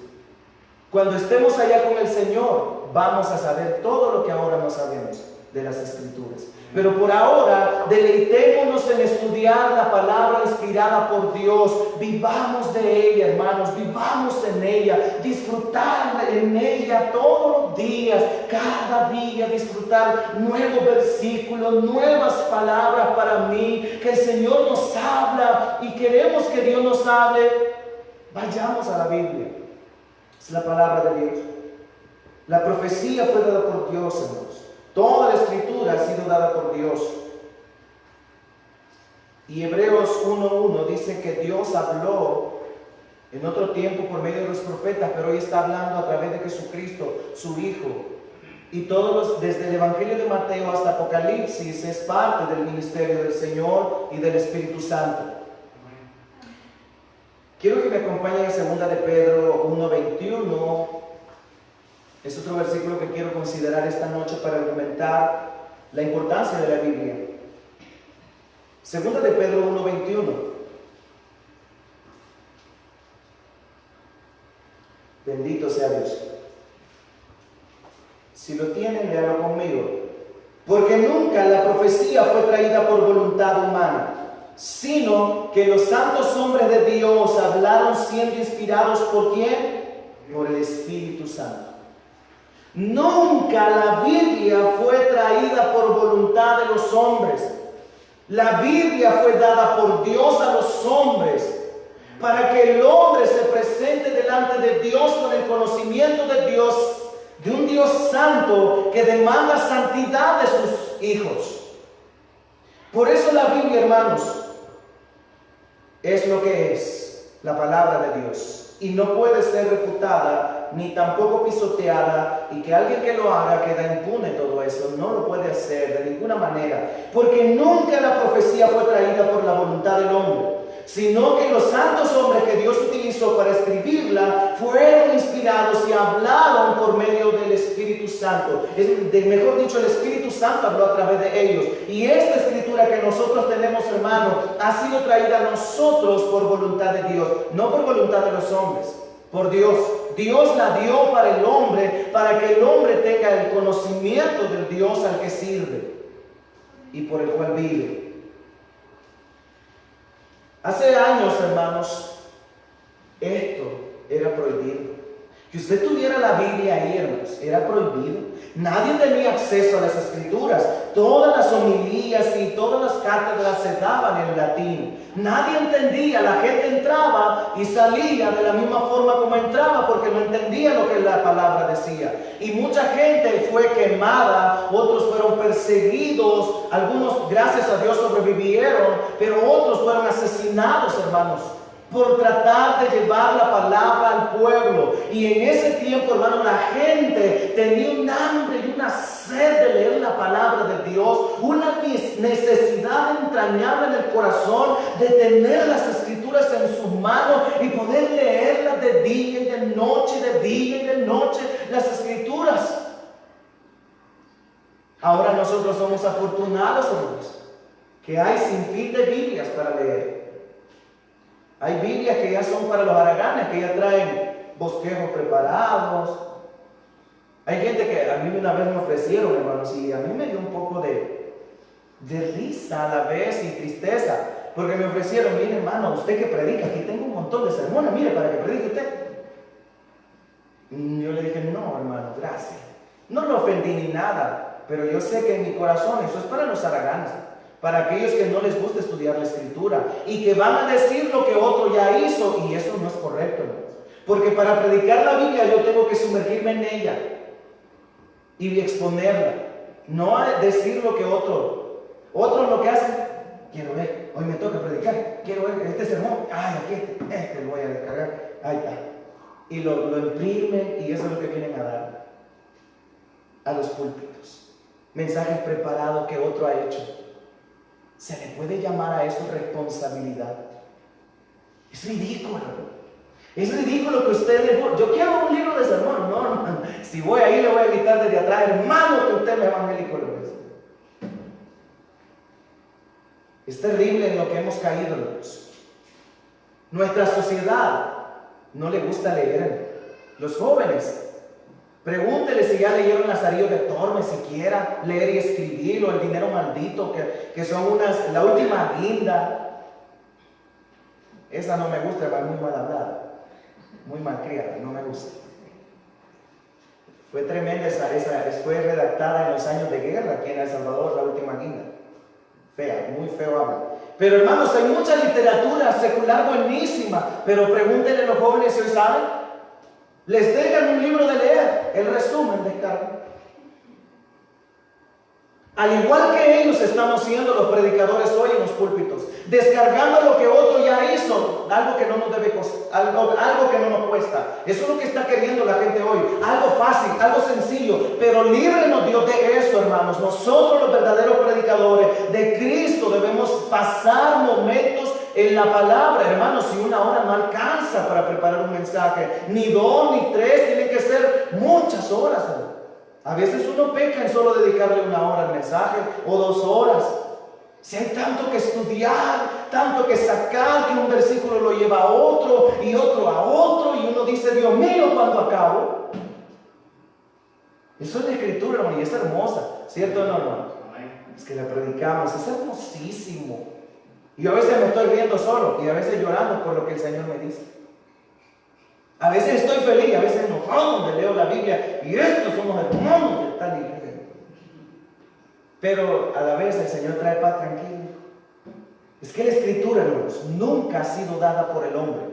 Cuando estemos allá con el Señor, vamos a saber todo lo que ahora no sabemos de las Escrituras. Pero por ahora, deleitémonos en estudiar la palabra inspirada por Dios. Vivamos de ella, hermanos, vivamos en ella, disfrutar en ella todos los días, cada día disfrutar nuevos versículos, nuevas palabras para mí, que el Señor nos habla y queremos que Dios nos hable. Vayamos a la Biblia, es la palabra de Dios. La profecía fue dada por Dios, hermanos. Toda la Escritura ha sido dada por Dios. Y Hebreos 1:1 dice que Dios habló en otro tiempo por medio de los profetas, pero hoy está hablando a través de Jesucristo, su Hijo. Y desde el Evangelio de Mateo hasta Apocalipsis, es parte del ministerio del Señor y del Espíritu Santo. Quiero que me acompañen en 2 de Pedro 1:21. Es otro versículo que quiero considerar esta noche para argumentar la importancia de la Biblia. 2 de Pedro 1:21. Bendito sea Dios. Si lo tienen, léalo conmigo. Porque nunca la profecía fue traída por voluntad humana, sino que los santos hombres de Dios hablaron siendo inspirados ¿por quién? Por el Espíritu Santo. Nunca la Biblia fue traída por voluntad de los hombres. La Biblia fue dada por Dios a los hombres para que el hombre se presente delante de Dios con el conocimiento de Dios, de un Dios santo que demanda santidad de sus hijos. Por eso la Biblia, hermanos, es lo que es, la palabra de Dios, y no puede ser refutada ni tampoco pisoteada, y que alguien que lo haga queda impune. Todo eso no lo puede hacer de ninguna manera, porque nunca la profecía fue traída por la voluntad del hombre, sino que los santos hombres que Dios utilizó para escribirla fueron inspirados y hablaron por medio del Espíritu Santo. Mejor dicho, el Espíritu Santo habló a través de ellos. Y esta escritura que nosotros tenemos, hermano, ha sido traída a nosotros por voluntad de Dios, no por voluntad de los hombres, por Dios. Dios la dio para el hombre, para que el hombre tenga el conocimiento del Dios al que sirve y por el cual vive. Hace años, hermanos, esto era prohibido. Que usted tuviera la Biblia ahí, hermanos, era prohibido. Nadie tenía acceso a las escrituras. Todas las homilías y todas las cátedras se daban en latín. Nadie entendía. La gente entraba y salía de la misma forma como entraba, porque no entendía lo que la palabra decía. Y mucha gente fue quemada, otros fueron perseguidos, algunos, gracias a Dios, sobrevivieron, pero otros fueron asesinados, hermanos, por tratar de llevar la palabra al pueblo. Y en ese tiempo, hermano, la gente tenía un hambre y una sed de leer la palabra de Dios, una necesidad entrañable en el corazón de tener las escrituras en sus manos y poder leerlas de día y de noche, de día y de noche, las escrituras. Ahora nosotros somos afortunados, hermanos, que hay sin fin de Biblias para leer. Hay Biblias que ya son para los haraganes, que ya traen bosquejos preparados. Hay gente que a mí una vez me ofrecieron, hermanos, y a mí me dio un poco de risa a la vez y tristeza, porque me ofrecieron: mire, hermano, usted que predica, aquí tengo un montón de sermones, mire, para que predique usted. Yo le dije: no, hermano, gracias. No lo ofendí ni nada, pero yo sé que en mi corazón eso es para los haraganes, para aquellos que no les gusta estudiar la escritura y que van a decir lo que otro ya hizo, y eso no es correcto, hermanos. Porque para predicar la Biblia yo tengo que sumergirme en ella y exponerla, no a decir lo que otros lo que hacen. Quiero ver, hoy me toca predicar, quiero ver este sermón, ay, aquí este lo voy a descargar, ahí está, y lo imprimen, y eso es lo que vienen a dar a los púlpitos, mensajes preparados que otro ha hecho. ¿Se le puede llamar a eso responsabilidad? Es ridículo. Es ridículo que usted le... Yo quiero un libro de sermón. No, hermano. Si voy ahí le voy a gritar desde atrás: hermano, que usted es evangélico. Es terrible en lo que hemos caído, hermanos. Nuestra sociedad no le gusta leer. Los jóvenes, pregúntele si ya leyeron Nazario de Tormes, siquiera leer y escribir, o El dinero maldito, que son la última guinda. Esa no me gusta, va muy mal hablada, muy mal criada, no me gusta. Fue tremenda fue redactada en los años de guerra aquí en El Salvador, la última guinda. Fea, muy feo habla. Pero hermanos, hay mucha literatura secular buenísima, pero pregúntenle a los jóvenes si hoy saben. Les dejan un libro de leer, el resumen descargan. Al igual que ellos estamos siendo los predicadores hoy en los púlpitos, descargando lo que otro ya hizo, algo que no nos debe costar, algo que no nos cuesta. Eso es lo que está queriendo la gente hoy, algo fácil, algo sencillo, pero líbrenos Dios de eso, hermanos. Nosotros, los verdaderos predicadores de Cristo, debemos pasar momentos en la palabra, hermanos. Si una hora no alcanza para preparar un mensaje, ni 2 ni 3, tienen que ser muchas horas, hermanos. A veces uno peca en solo dedicarle 1 hora al mensaje o 2 horas. Si hay tanto que estudiar, tanto que sacar, que un versículo lo lleva a otro y otro a otro, y uno dice: Dios mío, ¿cuándo acabo? Eso es la escritura, hermano, y es hermosa, ¿cierto o no, hermano? Es que la predicamos, es hermosísimo. Y a veces me estoy riendo solo y a veces llorando por lo que el Señor me dice. A veces estoy feliz, a veces enojado donde leo la Biblia y estos son los hermanos de tal iglesia. Pero a la vez el Señor trae paz tranquila. Es que la Escritura, hermanos, nunca ha sido dada por el hombre.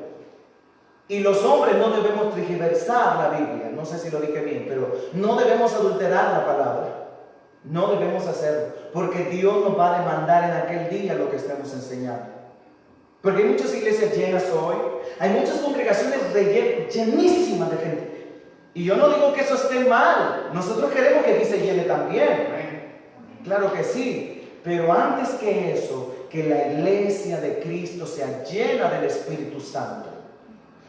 Y los hombres no debemos tergiversar la Biblia. No sé si lo dije bien, pero no debemos adulterar la palabra. No debemos hacerlo, porque Dios nos va a demandar en aquel día lo que estemos enseñando. Porque hay muchas iglesias llenas hoy, hay muchas congregaciones llenísimas de gente. Y yo no digo que eso esté mal. Nosotros queremos que aquí se llene también. Claro que sí, pero antes que eso, que la iglesia de Cristo sea llena del Espíritu Santo.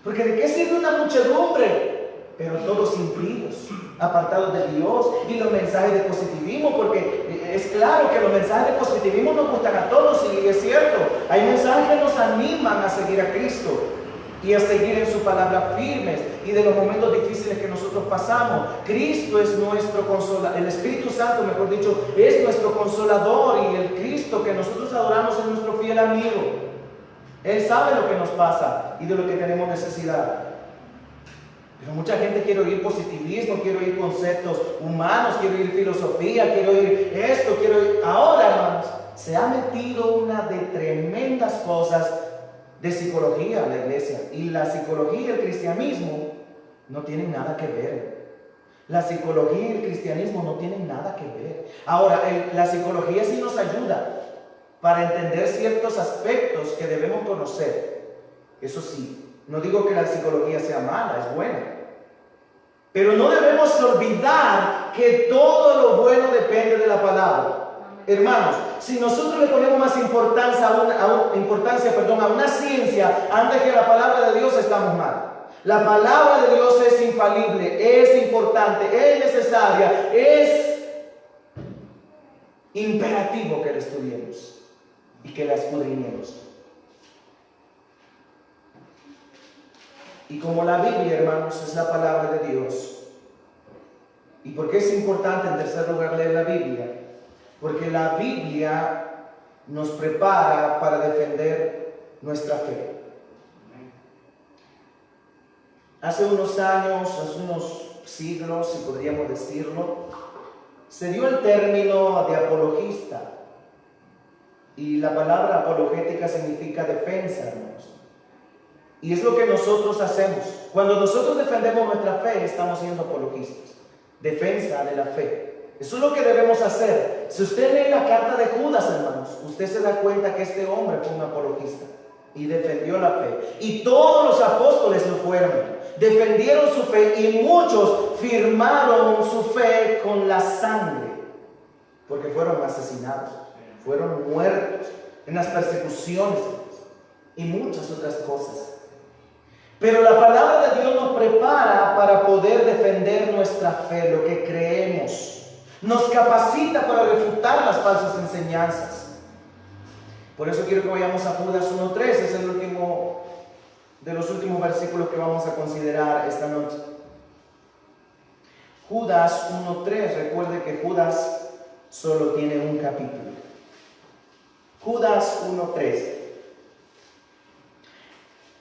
Porque ¿de qué sirve una muchedumbre? Pero todos impíos, apartados de Dios. Y los mensajes de positivismo, porque es claro que los mensajes de positivismo nos gustan a todos, y es cierto. Hay mensajes que nos animan a seguir a Cristo y a seguir en su palabra firmes, y de los momentos difíciles que nosotros pasamos. Cristo es nuestro consolador, el Espíritu Santo, mejor dicho, es nuestro consolador, y el Cristo que nosotros adoramos es nuestro fiel amigo. Él sabe lo que nos pasa y de lo que tenemos necesidad. Pero mucha gente quiere oír positivismo, quiere oír conceptos humanos, quiere oír filosofía, quiere oír esto, quiere oír... Ahora, hermanos, se ha metido una de tremendas cosas de psicología a la iglesia. Y la psicología y el cristianismo no tienen nada que ver. La psicología y el cristianismo no tienen nada que ver. Ahora, la psicología sí nos ayuda para entender ciertos aspectos que debemos conocer. Eso sí, no digo que la psicología sea mala, es buena. Pero no debemos olvidar que todo lo bueno depende de la palabra. Hermanos, si nosotros le ponemos más importancia a una ciencia antes que a la palabra de Dios, estamos mal. La palabra de Dios es infalible, es importante, es necesaria, es imperativo que la estudiemos y que la escudriñemos. Y como la Biblia, hermanos, es la palabra de Dios. ¿Y por qué es importante, en tercer lugar, leer la Biblia? Porque la Biblia nos prepara para defender nuestra fe. Hace unos años, hace unos siglos, si podríamos decirlo, se dio el término de apologista. Y la palabra apologética significa defensa, hermanos. Y es lo que nosotros hacemos. Cuando nosotros defendemos nuestra fe, estamos siendo apologistas. Defensa de la fe. Eso es lo que debemos hacer. Si usted lee la carta de Judas, hermanos, usted se da cuenta que este hombre fue un apologista y defendió la fe. Y todos los apóstoles lo fueron. Defendieron su fe, y muchos firmaron su fe con la sangre, porque fueron asesinados, fueron muertos en las persecuciones y muchas otras cosas. Pero la palabra de Dios nos prepara para poder defender nuestra fe, lo que creemos. Nos capacita para refutar las falsas enseñanzas. Por eso quiero que vayamos a Judas 1:3, es el último de los últimos versículos que vamos a considerar esta noche. Judas 1:3, recuerde que Judas solo tiene un capítulo. Judas 1:3.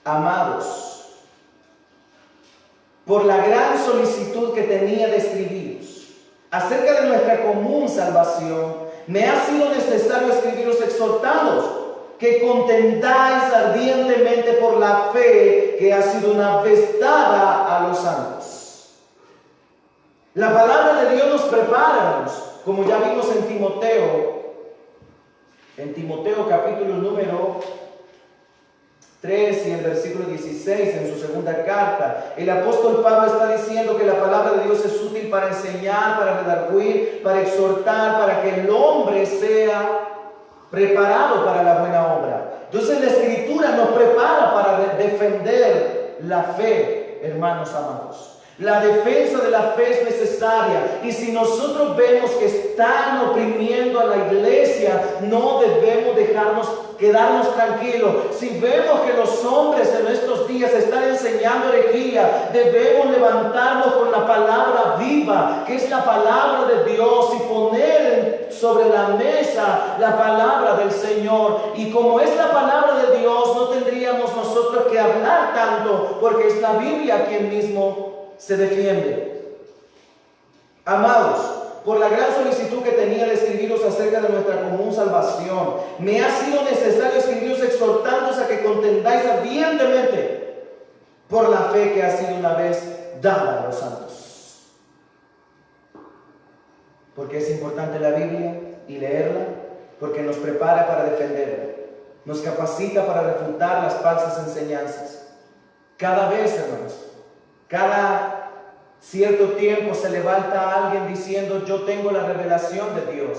Amados, por la gran solicitud que tenía de escribiros acerca de nuestra común salvación, me ha sido necesario escribiros exhortándoos que contendáis ardientemente por la fe que ha sido una vez dada a los santos. La palabra de Dios nos prepara, hermanos, como ya vimos en Timoteo capítulo número 3 y el versículo 16, en su segunda carta, el apóstol Pablo está diciendo que la palabra de Dios es útil para enseñar, para redarguir, para exhortar, para que el hombre sea preparado para la buena obra. Entonces la Escritura nos prepara para defender la fe, hermanos amados. La defensa de la fe es necesaria, y si nosotros vemos que están oprimiendo a la iglesia, no debemos quedarnos tranquilos. Si vemos que los hombres en estos días están enseñando herejía, debemos levantarnos con la palabra viva, que es la palabra de Dios, y poner sobre la mesa la palabra del Señor. Y como es la palabra de Dios, no tendríamos nosotros que hablar tanto, porque es la Biblia quien mismo se defiende. Amados, por la gran solicitud que tenía de escribiros acerca de nuestra común salvación, me ha sido necesario escribiros exhortándoos a que contendáis ardientemente por la fe que ha sido una vez dada a los santos. Porque es importante la Biblia y leerla, porque nos prepara para defenderla, nos capacita para refutar las falsas enseñanzas. Cada vez, hermanos, cada cierto tiempo se levanta alguien diciendo: yo tengo la revelación de Dios.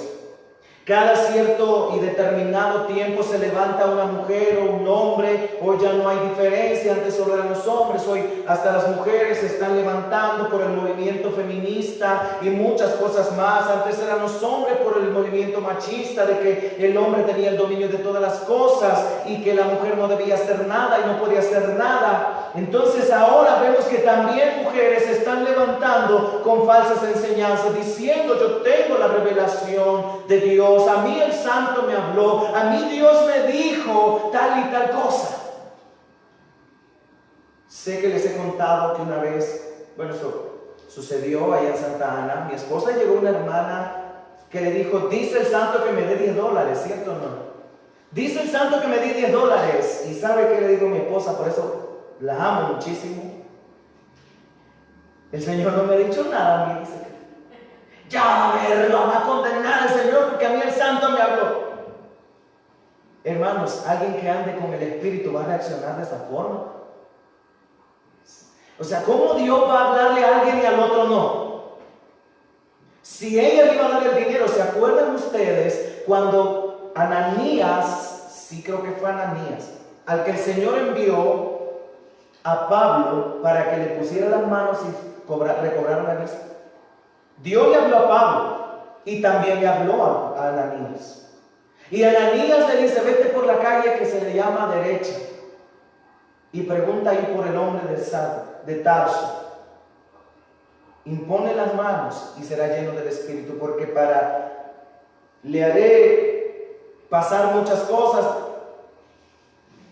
Cada cierto y determinado tiempo se levanta una mujer o un hombre. Hoy ya no hay diferencia, antes solo eran los hombres, hoy hasta las mujeres se están levantando por el movimiento feminista y muchas cosas más. Antes eran los hombres por el movimiento machista, de que el hombre tenía el dominio de todas las cosas y que la mujer no debía hacer nada y no podía hacer nada. Entonces ahora vemos que también mujeres se están levantando con falsas enseñanzas, diciendo: yo tengo la revelación de Dios, a mí el santo me habló, a mí Dios me dijo tal y tal cosa. Sé que les he contado que una vez, bueno, esto sucedió allá en Santa Ana. Mi esposa llegó una hermana que le dijo: dice el santo que me dé $10, ¿cierto o no? Dice el santo que me dé $10. ¿Y sabe qué le dijo mi esposa? Por eso la amo muchísimo. El Señor no me ha dicho nada a mí, dice: ya, a ver, lo van a condenar al Señor porque a mí el santo me habló. Hermanos, alguien que ande con el Espíritu va a reaccionar de esa forma. O sea, ¿cómo Dios va a hablarle a alguien y al otro no? Si ella le iba a dar el dinero, ¿se acuerdan ustedes cuando Ananías, sí creo que fue Ananías, al que el Señor envió a Pablo para que le pusiera las manos y recobrara la vista? Dios le habló a Pablo y también le habló a Ananías. Y Ananías le dice: vete por la calle que se le llama derecha y pregunta ahí por el hombre de Tarso. Impone las manos y será lleno del Espíritu, porque le haré pasar muchas cosas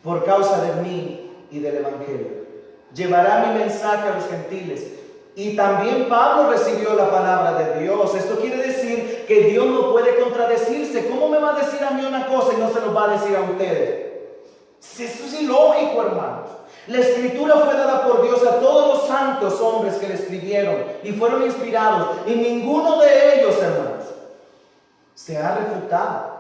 por causa de mí y del Evangelio. Llevará mi mensaje a los gentiles. Y también Pablo recibió la palabra de Dios. Esto quiere decir que Dios no puede contradecirse. ¿Cómo me va a decir a mí una cosa y no se lo va a decir a ustedes? Eso es ilógico, hermanos. La escritura fue dada por Dios a todos los santos hombres que le escribieron y fueron inspirados, y ninguno de ellos, hermanos, se ha refutado.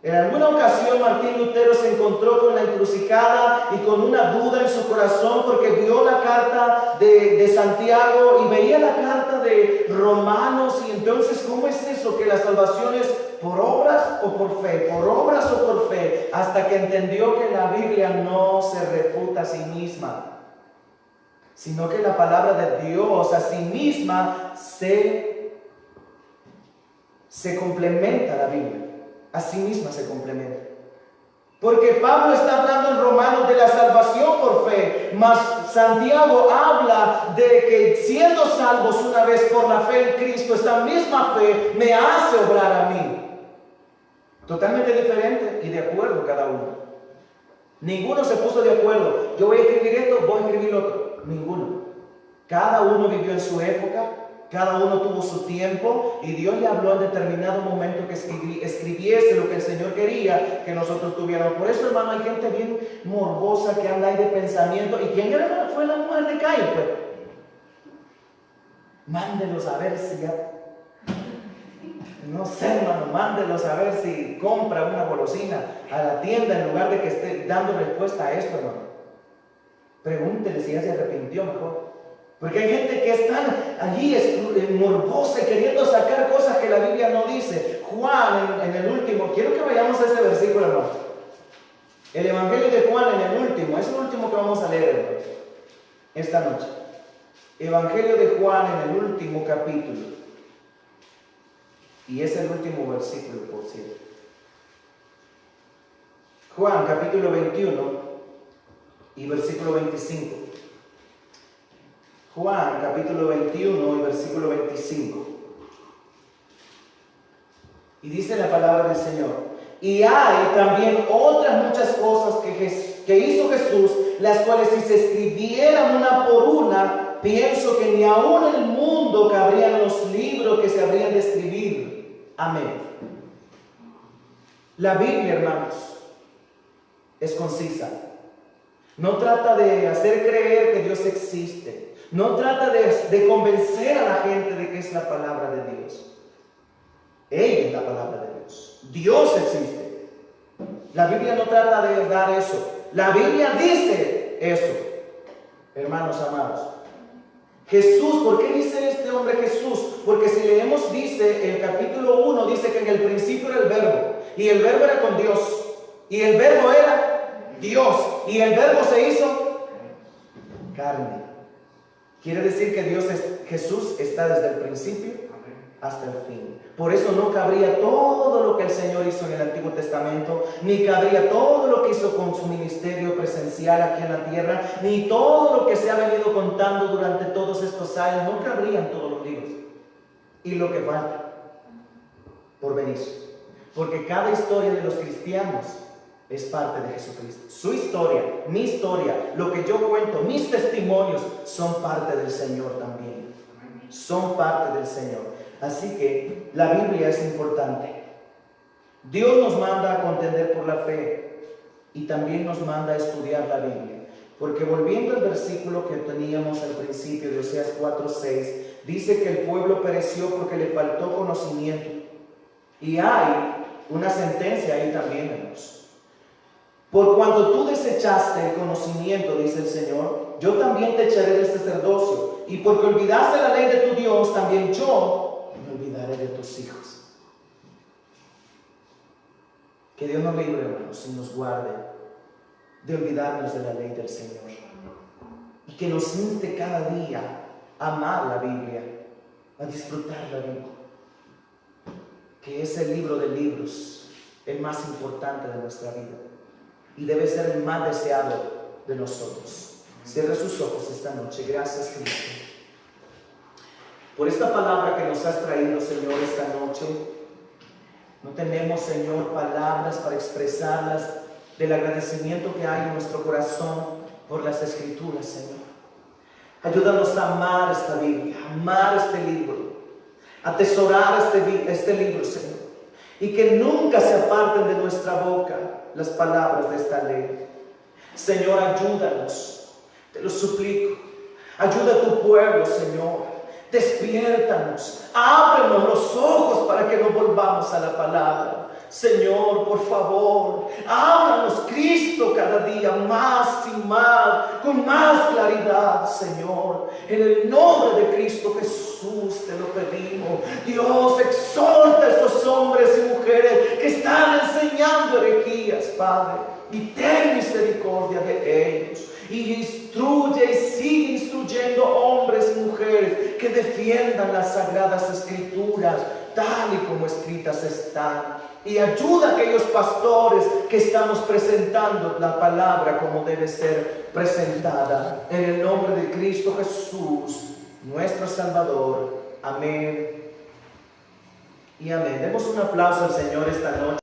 En alguna ocasión Martín Lutero se encontró con la encrucijada y con una duda en su corazón, porque vio la carta de Santiago y veía la carta de Romanos, y entonces, ¿cómo es eso? Que la salvación es por obras o por fe, por obras o por fe, hasta que entendió que la Biblia no se refuta a sí misma, sino que la palabra de Dios a sí misma se complementa a la Biblia. A sí misma se complementa. Porque Pablo está hablando en Romanos de la salvación por fe, mas Santiago habla de que siendo salvos una vez por la fe en Cristo, esta misma fe me hace obrar a mí. Totalmente diferente y de acuerdo cada uno. Ninguno se puso de acuerdo: yo voy a escribir esto, voy a escribir lo otro. Ninguno. Cada uno vivió en su época. Cada uno tuvo su tiempo y Dios le habló en determinado momento que escribiese lo que el Señor quería que nosotros tuviéramos. Por eso, hermano, hay gente bien morbosa que anda ahí de pensamiento. ¿Y quién fue la mujer de Caín? Pues mándelos a ver si ya, no sé, hermano, mándelos a ver si compra una golosina a la tienda en lugar de que esté dando respuesta a esto, hermano. Pregúntele si ya se arrepintió mejor. Porque hay gente que está allí morbosa y queriendo sacar cosas que la Biblia no dice. Juan, en el último, quiero que vayamos a ese versículo, hermano. El Evangelio de Juan en el último, es el último que vamos a leer, hermano, esta noche. Evangelio de Juan en el último capítulo. Y es el último versículo, por cierto. Juan, capítulo 21 y versículo 25. Juan capítulo 21 y versículo 25. Y dice la palabra del Señor: y hay también otras muchas cosas que hizo Jesús, las cuales si se escribieran una por una, pienso que ni aún en el mundo cabrían los libros que se habrían de escribir. Amén. La Biblia, hermanos, es concisa. No trata de hacer creer que Dios existe. No trata de convencer a la gente de que es la palabra de Dios. Ella es la palabra de Dios. Dios existe. La Biblia no trata de dar eso. La Biblia dice eso. Hermanos amados, Jesús, ¿por qué dice este hombre Jesús? Porque si leemos, dice, el capítulo 1, dice que en el principio era el verbo. Y el verbo era con Dios. Y el verbo era Dios. Y el verbo se hizo carne. Quiere decir que Jesús está desde el principio hasta el fin. Por eso no cabría todo lo que el Señor hizo en el Antiguo Testamento, ni cabría todo lo que hizo con su ministerio presencial aquí en la tierra, ni todo lo que se ha venido contando durante todos estos años. No cabrían todos los libros. Y lo que falta por venir. Porque cada historia de los cristianos es parte de Jesucristo. Su historia, mi historia, lo que yo cuento, mis testimonios son parte del Señor también. Son parte del Señor. Así que la Biblia es importante. Dios nos manda a contender por la fe y también nos manda a estudiar la Biblia. Porque volviendo al versículo que teníamos al principio de Oseas 4:6, dice que el pueblo pereció porque le faltó conocimiento. Y hay una sentencia ahí también, hermanos. Por cuando tú desechaste el conocimiento, dice el Señor, yo también te echaré del sacerdocio. Y porque olvidaste la ley de tu Dios, también yo me olvidaré de tus hijos. Que Dios nos libre, hermanos, y nos guarde de olvidarnos de la ley del Señor. Y que nos inste cada día a amar la Biblia, a disfrutar la Biblia. Que es el libro de libros, el más importante de nuestra vida. Y debe ser el más deseado de nosotros. Cierre sus ojos esta noche. Gracias, Cristo, por esta palabra que nos has traído, Señor, esta noche. No tenemos, Señor, palabras para expresarlas del agradecimiento que hay en nuestro corazón por las Escrituras, Señor. Ayúdanos a amar esta Biblia, a amar este libro, a atesorar este libro, Señor. Y que nunca se aparten de nuestra boca las palabras de esta ley. Señor, ayúdanos, te lo suplico. Ayuda a tu pueblo, Señor. Despiértanos, ábrenos los ojos para que no volvamos a la palabra. Señor, por favor, háblanos, Cristo, cada día más y más, con más claridad, Señor. En el nombre de Cristo Jesús te lo pedimos. Dios, exhorta a estos hombres y mujeres que están enseñando herejías, Padre, y ten misericordia de ellos. Y instruye y sigue instruyendo hombres y mujeres que defiendan las sagradas Escrituras tal y como escritas están. Y ayuda a aquellos pastores que estamos presentando la palabra como debe ser presentada. En el nombre de Cristo Jesús, nuestro Salvador. Amén y amén. Demos un aplauso al Señor esta noche.